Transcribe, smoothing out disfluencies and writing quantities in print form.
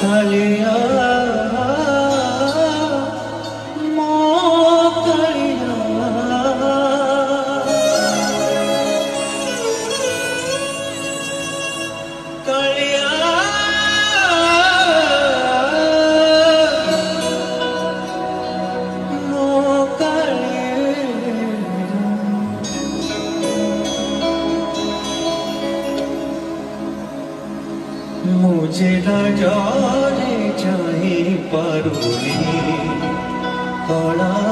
कालिया मो कालिया कालिया मो कालिया मुझे न जाने चाहिए पारुनी कौड़ा